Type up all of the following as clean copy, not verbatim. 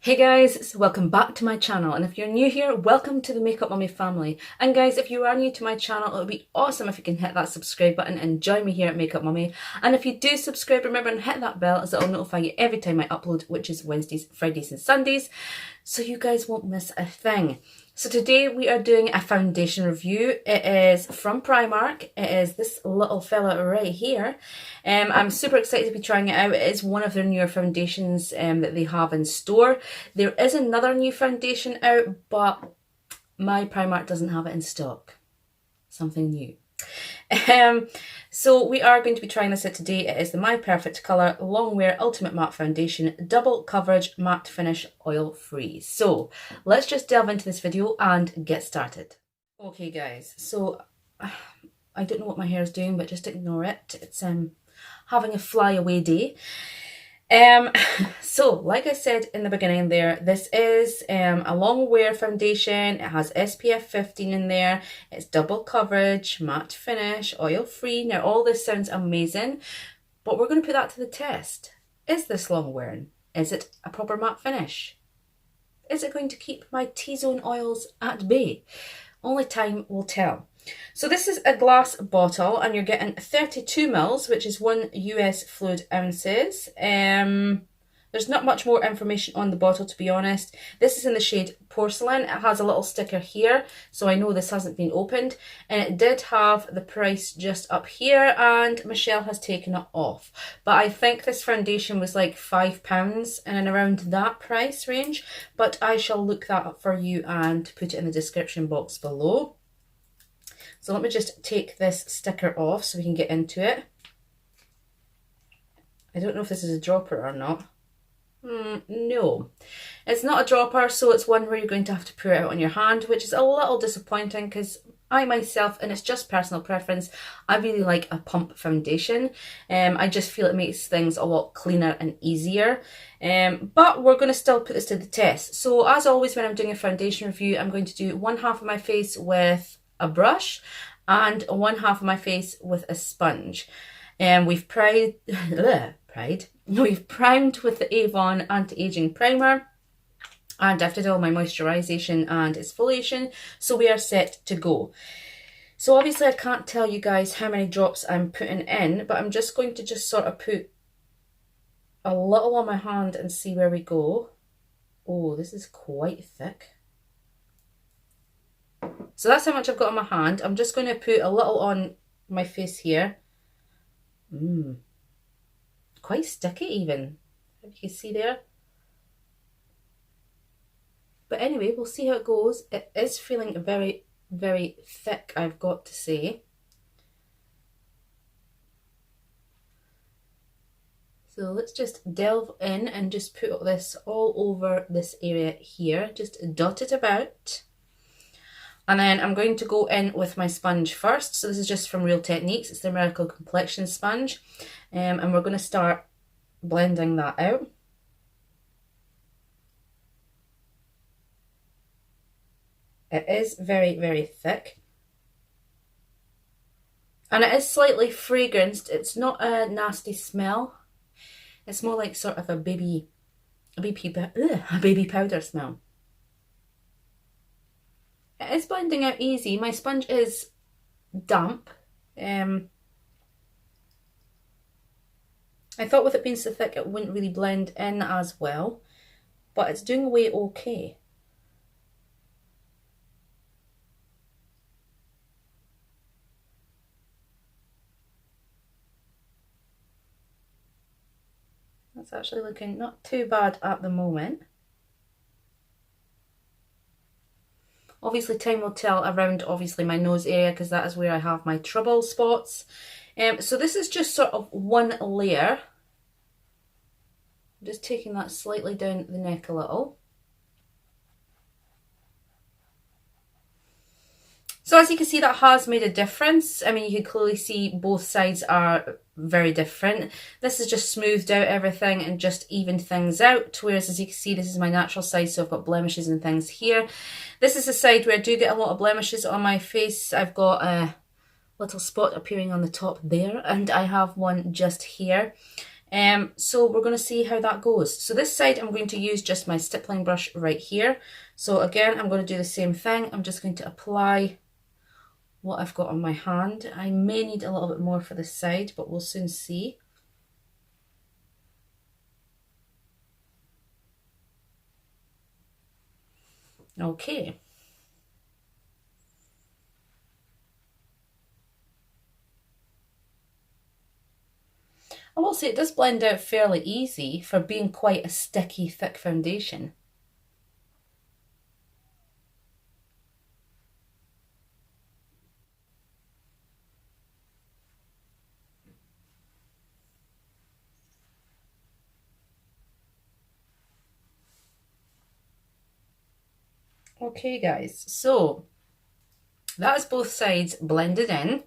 Hey guys, so welcome back to my channel, and if you're new here, welcome to the Makeup Mummy family. And guys, if you are new to my channel, it would be awesome if you can hit that subscribe button and join me here at Makeup Mummy. And if you do subscribe, remember and hit that bell as it'll notify you every time I upload, which is Wednesdays, Fridays and Sundays, so you guys won't miss a thing. So today we are doing a foundation review. It is from Primark. It is this little fella right here. I'm super excited to be trying it out. It is one of their newer foundations that they have in store. There is another new foundation out, but my Primark doesn't have it in stock. Something new. So we are going to be trying this out today. It is the My Perfect Colour Long Wear Ultimate Matte Foundation, Double Coverage Matte Finish, Oil Free. So let's just delve into this video and get started. Okay guys, so I don't know what my hair is doing, but just ignore it. It's having a flyaway day. So like I said in the beginning there, this is a long wear foundation. It has SPF 15 in there. It's double coverage, matte finish, oil free. Now all this sounds amazing, but we're going to put that to the test. Is this long wearing? Is it a proper matte finish? Is it going to keep my T-zone oils at bay? Only time will tell. So this is a glass bottle and you're getting 32 mils, which is 1 US fluid ounces. There's not much more information on the bottle, to be honest. This is in the shade Porcelain. It has a little sticker here, so I know this hasn't been opened. And it did have the price just up here, and Michelle has taken it off. But I think this foundation was like £5 and around that price range. But I shall look that up for you and put it in the description box below. So let me just take this sticker off so we can get into it. I don't know if this is a dropper or not. No, it's not a dropper, so it's one where you're going to have to pour it out on your hand, which is a little disappointing because I myself, and it's just personal preference, I really like a pump foundation. I just feel it makes things a lot cleaner and easier. But we're going to still put this to the test. So as always, when I'm doing a foundation review, I'm going to do one half of my face with a brush and one half of my face with a sponge. We've primed with the Avon Anti-Aging Primer, and I've did all my moisturisation and exfoliation, so we are set to go. So obviously I can't tell you guys how many drops I'm putting in, but I'm just going to sort of put a little on my hand and see where we go. Oh, this is quite thick. So that's how much I've got on my hand. I'm just going to put a little on my face here. Quite sticky even, if you can see there. But anyway, we'll see how it goes. It is feeling very, very thick, I've got to say. So let's just delve in and just put this all over this area here. Just dot it about. And then I'm going to go in with my sponge first. So this is just from Real Techniques. It's the Miracle Complexion Sponge. And we're going to start blending that out. It is very, very thick. And it is slightly fragranced. It's not a nasty smell. It's more like sort of a baby powder smell. It is blending out easy. My sponge is damp. I thought with it being so thick it wouldn't really blend in as well, but it's doing away okay. That's actually looking not too bad at the moment. Obviously time will tell around obviously my nose area, because that is where I have my trouble spots. So this is just sort of one layer. I'm just taking that slightly down the neck a little. So as you can see, that has made a difference. I mean, you can clearly see both sides are very different. This has just smoothed out everything and just evened things out, whereas as you can see, this is my natural side, so I've got blemishes and things here. This is the side where I do get a lot of blemishes on my face. I've got a little spot appearing on the top there, and I have one just here. So we're going to see how that goes. So this side I'm going to use just my stippling brush right here. So again, I'm going to do the same thing. I'm just going to apply what I've got on my hand. I may need a little bit more for this side, but we'll soon see. Okay. I will say it does blend out fairly easy for being quite a sticky, thick foundation. Okay guys, so that is both sides blended in.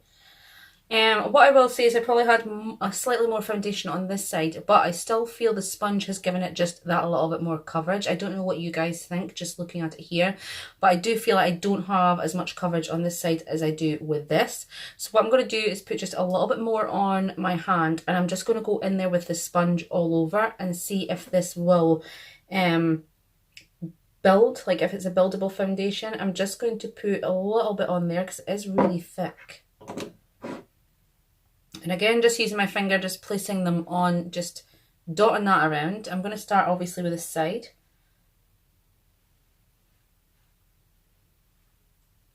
What I will say is I probably had a slightly more foundation on this side, but I still feel the sponge has given it just that a little bit more coverage. I don't know what you guys think just looking at it here, but I do feel like I don't have as much coverage on this side as I do with this. So what I'm going to do is put just a little bit more on my hand, and I'm just going to go in there with the sponge all over and see if this will build, like if it's a buildable foundation. I'm just going to put a little bit on there because it is really thick. And again, just using my finger, just placing them on, just dotting that around. I'm going to start obviously with this side,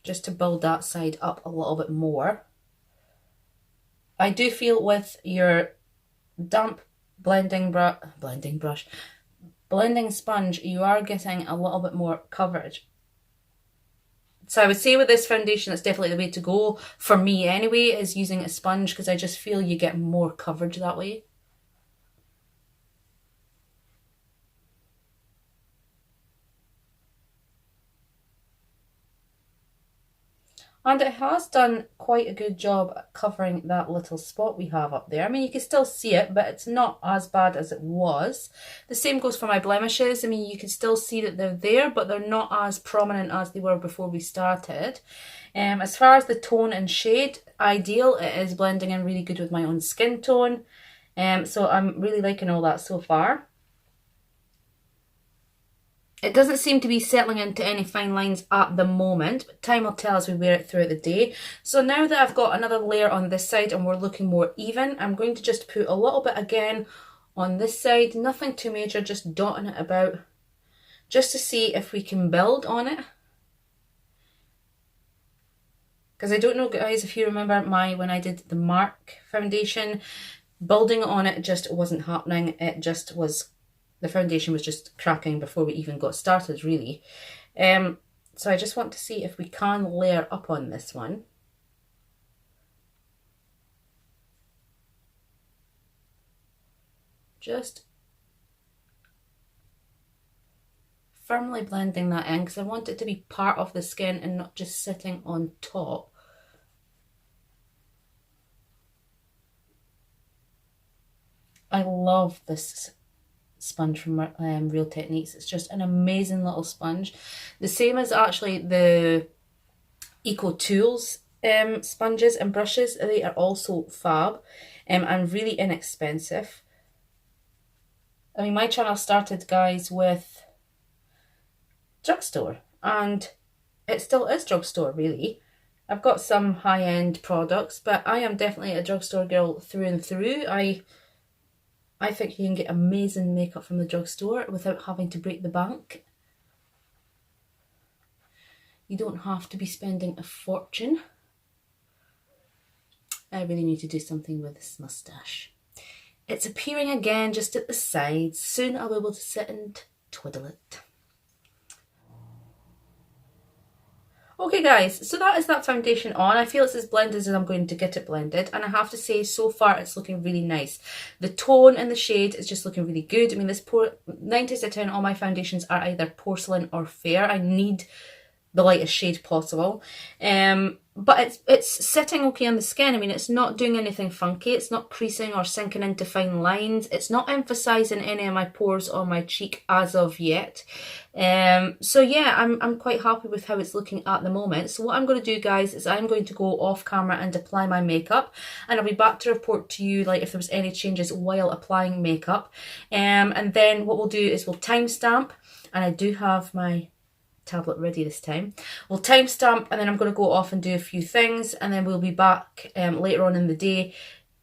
just to build that side up a little bit more. I do feel with your damp blending sponge, you are getting a little bit more coverage. So I would say with this foundation, that's definitely the way to go, for me anyway, is using a sponge, because I just feel you get more coverage that way. And it has done quite a good job at covering that little spot we have up there. I mean, you can still see it, but it's not as bad as it was. The same goes for my blemishes. I mean, you can still see that they're there, but they're not as prominent as they were before we started. As far as the tone and shade, ideal. It is blending in really good with my own skin tone. So I'm really liking all that so far. It doesn't seem to be settling into any fine lines at the moment, but time will tell as we wear it throughout the day. So now that I've got another layer on this side and we're looking more even, I'm going to just put a little bit again on this side. Nothing too major, just dotting it about, just to see if we can build on it. Because I don't know, guys, if you remember when I did the Mark foundation, building on it just wasn't happening. It just was... the foundation was just cracking before we even got started, really. So I just want to see if we can layer up on this one. Just firmly blending that in, because I want it to be part of the skin and not just sitting on top. I love this sponge from Real Techniques. It's just an amazing little sponge. The same as actually the Eco Tools sponges and brushes. They are also fab and really inexpensive. I mean, my channel started, guys, with drugstore, and it still is drugstore, really. I've got some high-end products, but I am definitely a drugstore girl through and through. I think you can get amazing makeup from the drugstore without having to break the bank. You don't have to be spending a fortune. I really need to do something with this moustache. It's appearing again just at the sides. Soon I'll be able to sit and twiddle it. Okay guys, so that is that foundation on. I feel it's as blended as I'm going to get it blended, and I have to say so far it's looking really nice. The tone and the shade is just looking really good. I mean, 9 out of 10 all my foundations are either porcelain or fair. I need the lightest shade possible. but it's sitting okay on the skin. I mean, it's not doing anything funky. It's not creasing or sinking into fine lines. It's not emphasising any of my pores on my cheek as of yet. So yeah, I'm quite happy with how it's looking at the moment. So what I'm going to do, guys, is I'm going to go off camera and apply my makeup, and I'll be back to report to you like if there was any changes while applying makeup. And then what we'll do is we'll timestamp, and I do have my tablet ready this time. We'll timestamp, and then I'm going to go off and do a few things, and then we'll be back later on in the day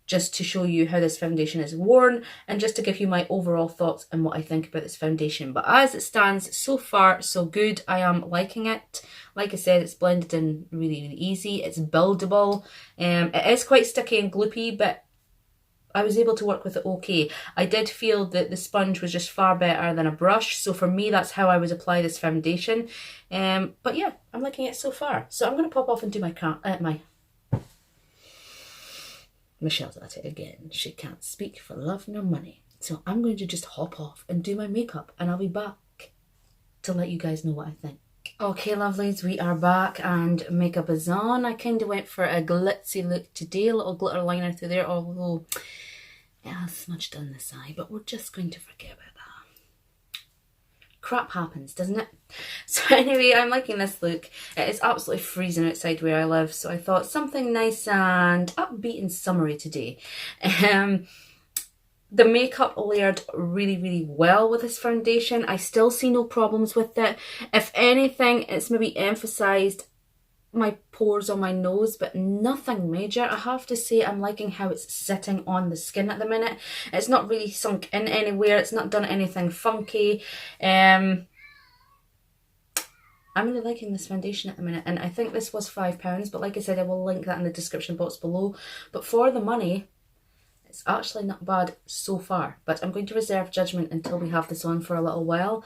just to show you how this foundation is worn and just to give you my overall thoughts and what I think about this foundation. But as it stands, so far so good. I am liking it. Like I said, it's blended in really, really easy. It's buildable. It is quite sticky and gloopy, but I was able to work with it okay. I did feel that the sponge was just far better than a brush. So for me, that's how I would apply this foundation. But yeah, I'm liking it so far. So I'm going to pop off and do my Michelle's at it again. She can't speak for love nor money. So I'm going to just hop off and do my makeup, and I'll be back to let you guys know what I think. Okay, lovelies, we are back and makeup is on. I kind of went for a glitzy look today, a little glitter liner through there, although it has smudged on this eye, but we're just going to forget about that. Crap happens, doesn't it? So anyway, I'm liking this look. It is absolutely freezing outside where I live, so I thought something nice and upbeat and summery today. The makeup layered really, really well with this foundation. I still see no problems with it. If anything, it's maybe emphasised my pores on my nose, but nothing major. I have to say I'm liking how it's sitting on the skin at the minute. It's not really sunk in anywhere. It's not done anything funky. I'm really liking this foundation at the minute, and I think this was £5, but like I said, I will link that in the description box below. But for the money, it's actually not bad so far, but I'm going to reserve judgment until we have this on for a little while.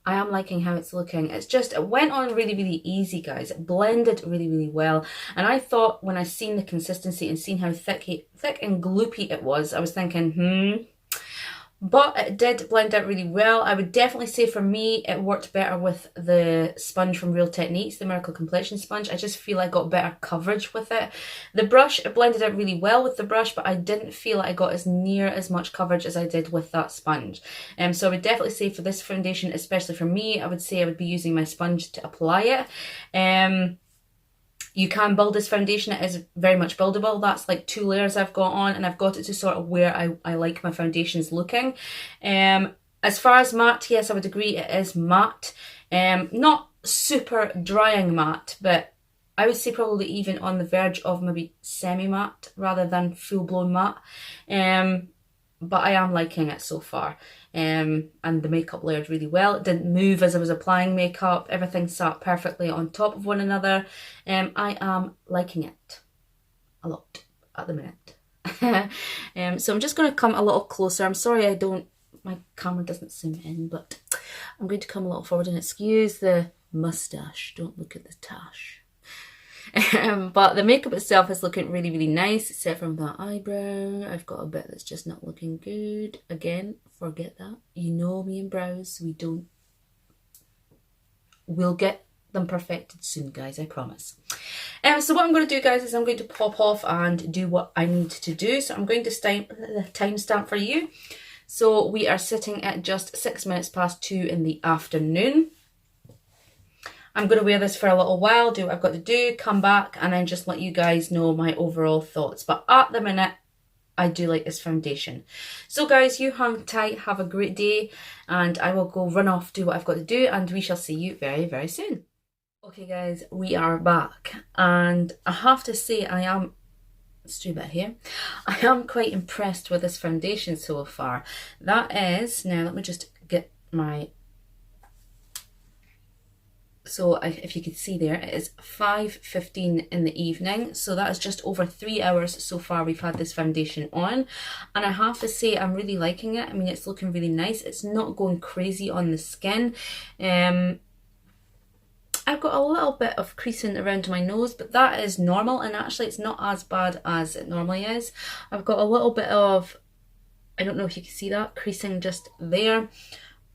I am liking how it's looking. It's just, it went on really, really easy, guys. It blended really, really well. And I thought when I seen the consistency and seen how thick and gloopy it was, I was thinking, But it did blend out really well. I would definitely say for me, it worked better with the sponge from Real Techniques, the Miracle Complexion Sponge. I just feel I got better coverage with it. The brush, it blended out really well with the brush, but I didn't feel I got as near as much coverage as I did with that sponge. So I would definitely say for this foundation, especially for me, I would say I would be using my sponge to apply it. You can build this foundation. It is very much buildable. That's like 2 layers I've got on, and I've got it to sort of where I like my foundations looking. As far as matte, yes, I would agree it is matte. Not super drying matte, but I would say probably even on the verge of maybe semi-matte rather than full-blown matte. But I am liking it so far. And the makeup layered really well. It didn't move as I was applying makeup. Everything sat perfectly on top of one another. I am liking it a lot at the minute. So I'm just going to come a little closer. I'm sorry my camera doesn't zoom in, but I'm going to come a little forward, and excuse the mustache. Don't look at the tash. But the makeup itself is looking really, really nice, except from that eyebrow. I've got a bit that's just not looking good. Again, forget that. You know me and brows, we'll get them perfected soon, guys, I promise. So what I'm going to do, guys, is I'm going to pop off and do what I need to do. So I'm going to timestamp for you. So we are sitting at just 6 minutes past 2 in the afternoon. I'm going to wear this for a little while, do what I've got to do, come back, and then just let you guys know my overall thoughts. But at the minute, I do like this foundation. So guys, you hang tight, have a great day, and I will go run off, do what I've got to do, and we shall see you very, very soon. Okay guys, we are back, and I have to say I am quite impressed with this foundation so far. That is, now let me just get my... So if you could see there, it is 5:15 in the evening. So that is just over 3 hours so far we've had this foundation on. And I have to say I'm really liking it. I mean, it's looking really nice. It's not going crazy on the skin. I've got a little bit of creasing around my nose, but that is normal. And actually it's not as bad as it normally is. I've got a little bit of, I don't know if you can see that, creasing just there.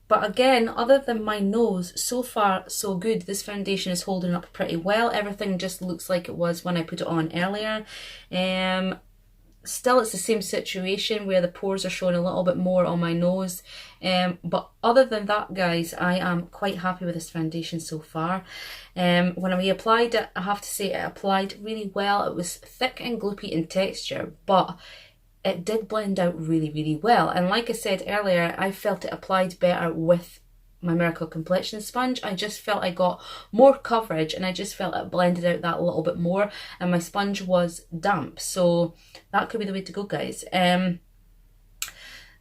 But again, other than my nose, so far so good. This foundation is holding up pretty well. Everything just looks like it was when I put it on earlier. Still, it's the same situation where the pores are showing a little bit more on my nose. But other than that, guys, I am quite happy with this foundation so far. When we applied it, I have to say it applied really well. It was thick and gloopy in texture, but it did blend out really, really well. And like I said earlier, I felt it applied better with my Miracle Complexion sponge. I just felt I got more coverage, and I just felt it blended out that little bit more, and my sponge was damp, so that could be the way to go, guys.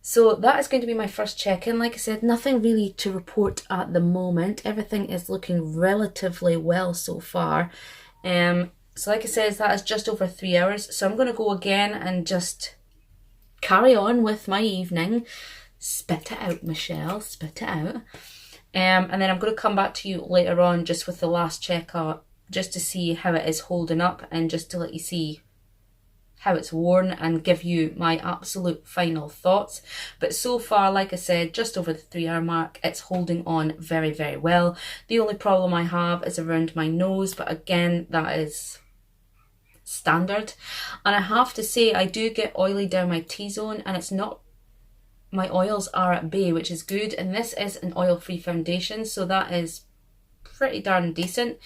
So that is going to be my first check-in. Like I said, nothing really to report at the moment. Everything is looking relatively well so far. So like I said, that is just over 3 hours, so I'm going to go again and just carry on with my evening. Spit it out, Michelle, spit it out. And then I'm going to come back to you later on just with the last check-up, just to see how it is holding up and just to let you see how it's worn and give you my absolute final thoughts. But so far, like I said, just over the 3 hour mark, it's holding on very, very well. The only problem I have is around my nose, but again, that is standard. And I have to say, I do get oily down my T-zone, and it's not, my oils are at bay, which is good. And this is an oil-free foundation, so that is pretty darn decent.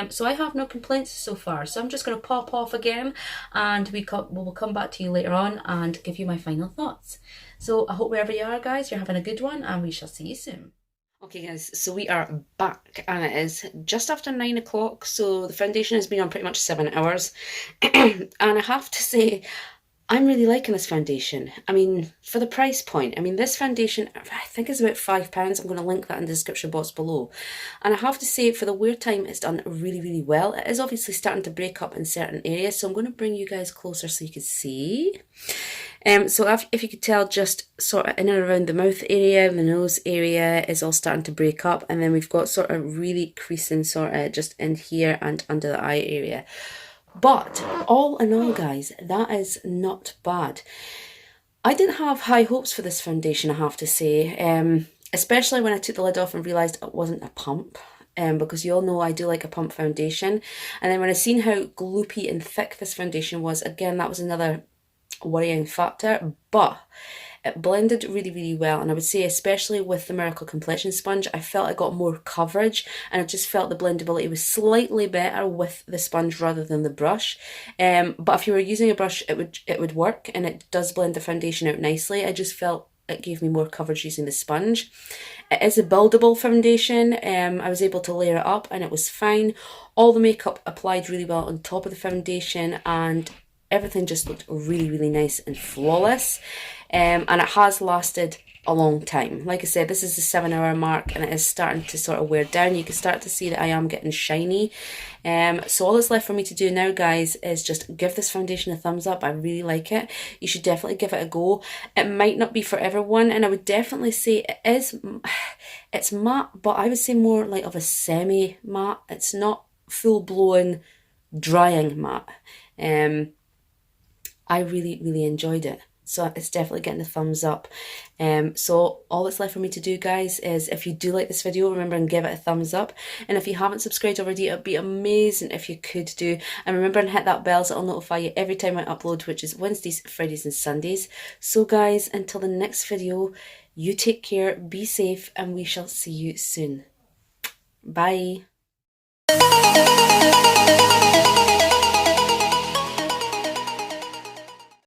So I have no complaints so far. So I'm just going to pop off again, and we'll come back to you later on and give you my final thoughts. So I hope wherever you are, guys, you're having a good one, and we shall see you soon. Okay guys, so we are back, and it is just after 9 o'clock, so the foundation has been on pretty much 7 hours. And I have to say, I'm really liking this foundation. I mean, for the price point, I mean, this foundation, I think is about £5. I'm going to link that in the description box below. And I have to say, for the wear time, it's done really, really well. It is obviously starting to break up in certain areas, so I'm going to bring you guys closer so you can see. So if you could tell, just sort of in and around the mouth area, the nose area is all starting to break up, and then we've got sort of really creasing sort of just in here and under the eye area. But all in all, guys, that is not bad. I didn't have high hopes for this foundation, I have to say, especially when I took the lid off and realised it wasn't a pump. Because you all know I do like a pump foundation. And then when I seen how gloopy and thick this foundation was, again, that was another worrying factor. But it blended really, really well, and I would say especially with the Miracle Complexion sponge, I felt I got more coverage, and I just felt the blendability was slightly better with the sponge rather than the brush. But if you were using a brush, it would work, and it does blend the foundation out nicely. I just felt it gave me more coverage using the sponge. It is a buildable foundation. I was able to layer it up, and it was fine. All the makeup applied really well on top of the foundation, and everything just looked really, really nice and flawless. And it has lasted a long time. Like I said, this is the 7 hour mark, and it is starting to sort of wear down. You can start to see that I am getting shiny. So all that's left for me to do now, guys, is just give this foundation a thumbs up. I really like it. You should definitely give it a go. It might not be for everyone, and I would definitely say it's matte, but I would say more like of a semi matte. It's not full blown drying matte. I really, really enjoyed it. So it's definitely getting a thumbs up. So all that's left for me to do, guys, is if you do like this video, remember and give it a thumbs up. And if you haven't subscribed already, it'd be amazing if you could do. And remember and hit that bell so it'll notify you every time I upload, which is Wednesdays, Fridays and Sundays. So guys, until the next video, you take care, be safe, and we shall see you soon. Bye.